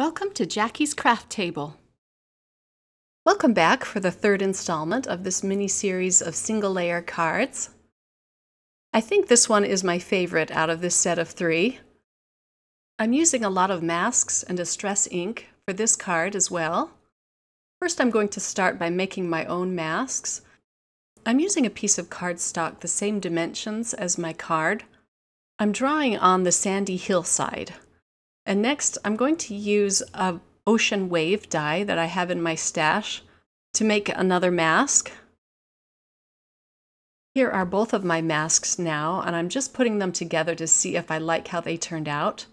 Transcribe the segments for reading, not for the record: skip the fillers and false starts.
Welcome to Jackie's Craft Table. Welcome back for the third installment of this mini-series of single-layer cards. I think this one is my favorite out of this set of three. I'm using a lot of masks and distress ink for this card as well. First, I'm going to start by making my own masks. I'm using a piece of cardstock the same dimensions as my card. I'm drawing on the sandy hillside. And next, I'm going to use an ocean wave die that I have in my stash to make another mask. Here are both of my masks now, and I'm just putting them together to see if I like how they turned out.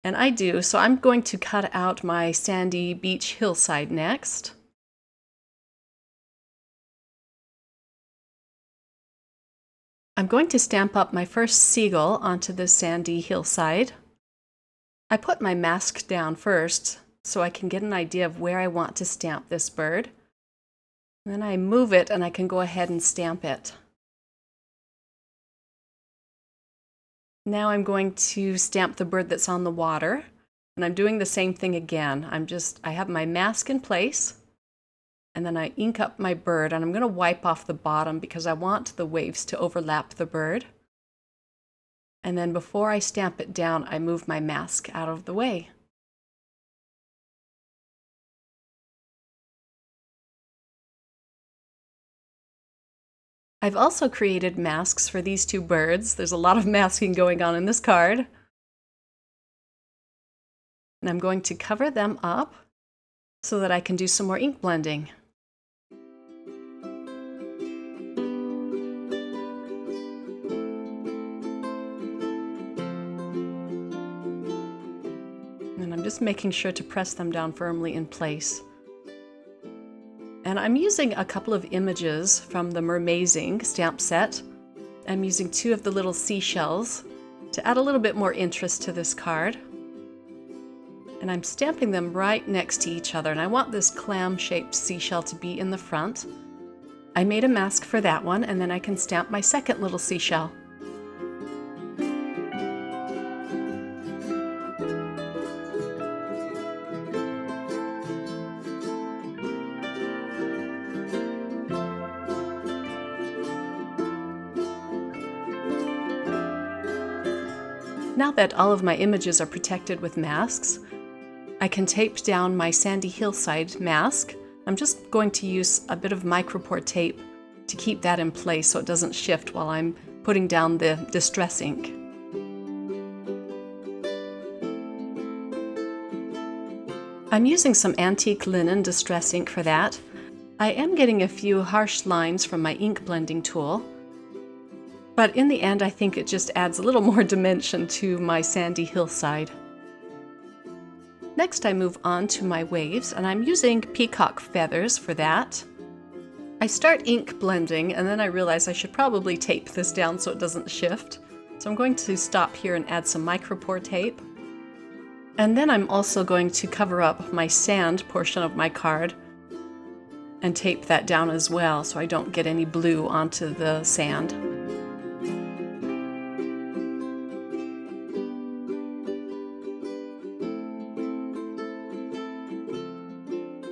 And I do, so I'm going to cut out my sandy beach hillside next. I'm going to stamp up my first seagull onto the sandy hillside. I put my mask down first so I can get an idea of where I want to stamp this bird. And then I move it and I can go ahead and stamp it. Now I'm going to stamp the bird that's on the water, and I'm doing the same thing again. I have my mask in place, and then I ink up my bird, and I'm going to wipe off the bottom because I want the waves to overlap the bird. And then before I stamp it down, I move my mask out of the way. I've also created masks for these two birds. There's a lot of masking going on in this card. And I'm going to cover them up so that I can do some more ink blending. And I'm just making sure to press them down firmly in place. And I'm using a couple of images from the Mermazing stamp set. I'm using two of the little seashells to add a little bit more interest to this card. And I'm stamping them right next to each other, and I want this clam-shaped seashell to be in the front. I made a mask for that one, and then I can stamp my second little seashell. Now that all of my images are protected with masks, I can tape down my sandy hillside mask. I'm just going to use a bit of micropore tape to keep that in place so it doesn't shift while I'm putting down the distress ink. I'm using some antique linen distress ink for that. I am getting a few harsh lines from my ink blending tool. But in the end, I think it just adds a little more dimension to my sandy hillside. Next, I move on to my waves, and I'm using peacock feathers for that. I start ink blending, and then I realize I should probably tape this down so it doesn't shift. So I'm going to stop here and add some micropore tape. And then I'm also going to cover up my sand portion of my card and tape that down as well so I don't get any blue onto the sand.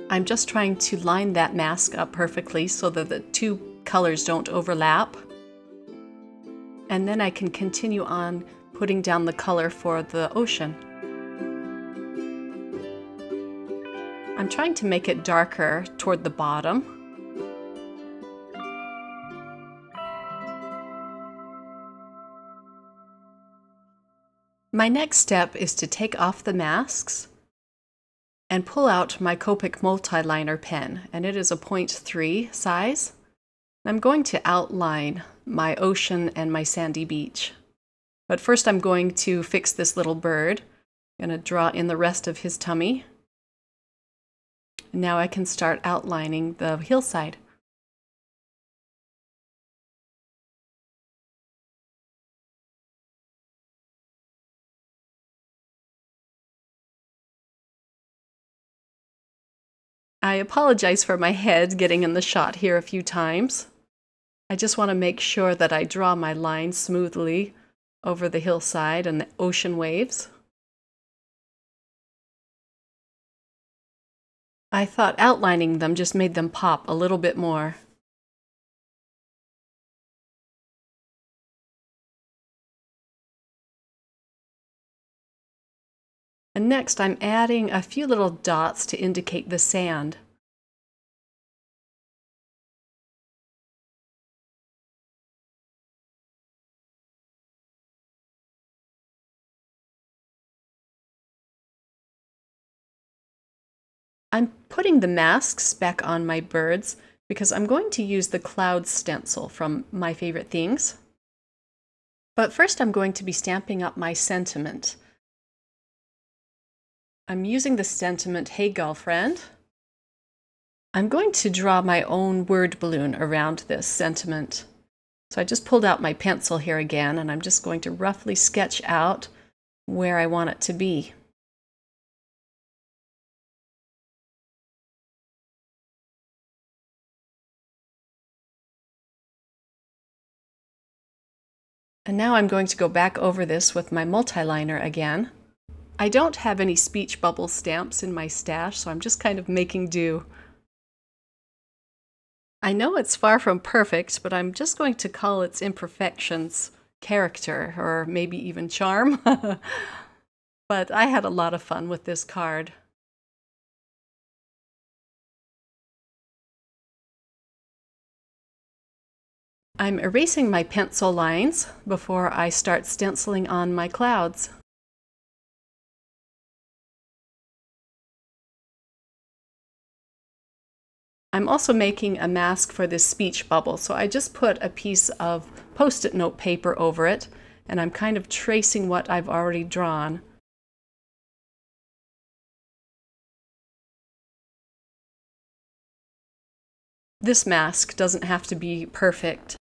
I'm just trying to line that mask up perfectly so that the two colors don't overlap. And then I can continue on putting down the color for the ocean. I'm trying to make it darker toward the bottom. My next step is to take off the masks and pull out my Copic multi-liner pen, and it is a 0.3 size. I'm going to outline my ocean and my sandy beach. But first I'm going to fix this little bird. I'm going to draw in the rest of his tummy. Now I can start outlining the hillside. I apologize for my head getting in the shot here a few times. I just want to make sure that I draw my lines smoothly over the hillside and the ocean waves. I thought outlining them just made them pop a little bit more. And next I'm adding a few little dots to indicate the sand. I'm putting the masks back on my birds because I'm going to use the cloud stencil from My Favorite Things. But first I'm going to be stamping up my sentiment. I'm using the sentiment, "Hey girlfriend." I'm going to draw my own word balloon around this sentiment. So I just pulled out my pencil here again, and I'm just going to roughly sketch out where I want it to be. And now I'm going to go back over this with my multi-liner again. I don't have any speech bubble stamps in my stash, so I'm just kind of making do. I know it's far from perfect, but I'm just going to call its imperfections character, or maybe even charm. But I had a lot of fun with this card. I'm erasing my pencil lines before I start stenciling on my clouds. I'm also making a mask for this speech bubble, so I just put a piece of Post-it note paper over it, and I'm kind of tracing what I've already drawn. This mask doesn't have to be perfect.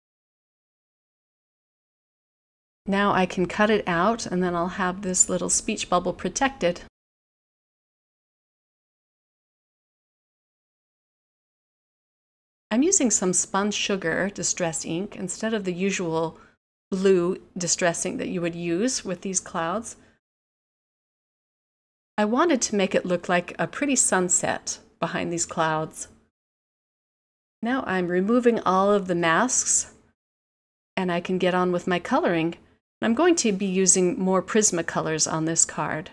Now I can cut it out, and then I'll have this little speech bubble protected. I'm using some spun sugar distress ink instead of the usual blue distress ink that you would use with these clouds. I wanted to make it look like a pretty sunset behind these clouds. Now I'm removing all of the masks, and I can get on with my coloring. I'm going to be using more Prismacolors on this card.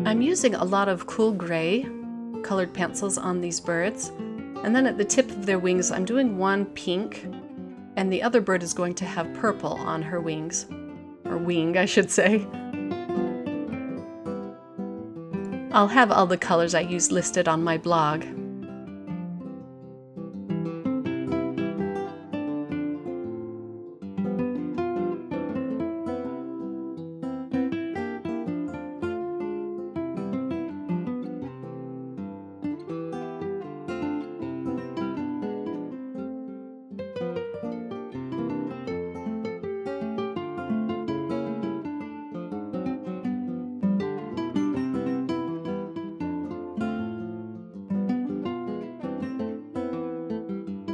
I'm using a lot of cool gray colored pencils on these birds, and then at the tip of their wings I'm doing one pink, and the other bird is going to have purple on her wings, or wing I should say. I'll have all the colors I used listed on my blog.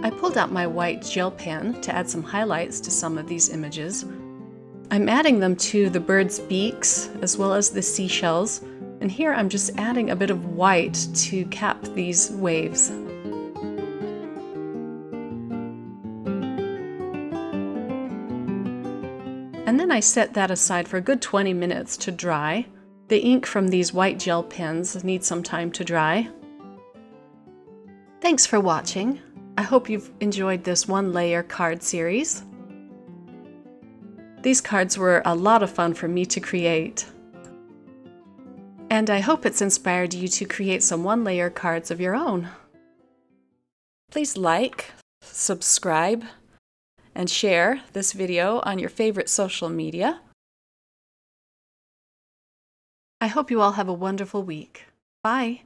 I pulled out my white gel pen to add some highlights to some of these images. I'm adding them to the birds' beaks as well as the seashells, and here I'm just adding a bit of white to cap these waves. And then I set that aside for a good 20 minutes to dry. The ink from these white gel pens needs some time to dry. Thanks for watching. I hope you've enjoyed this one-layer card series. These cards were a lot of fun for me to create. And I hope it's inspired you to create some one-layer cards of your own. Please like, subscribe, and share this video on your favorite social media. I hope you all have a wonderful week. Bye!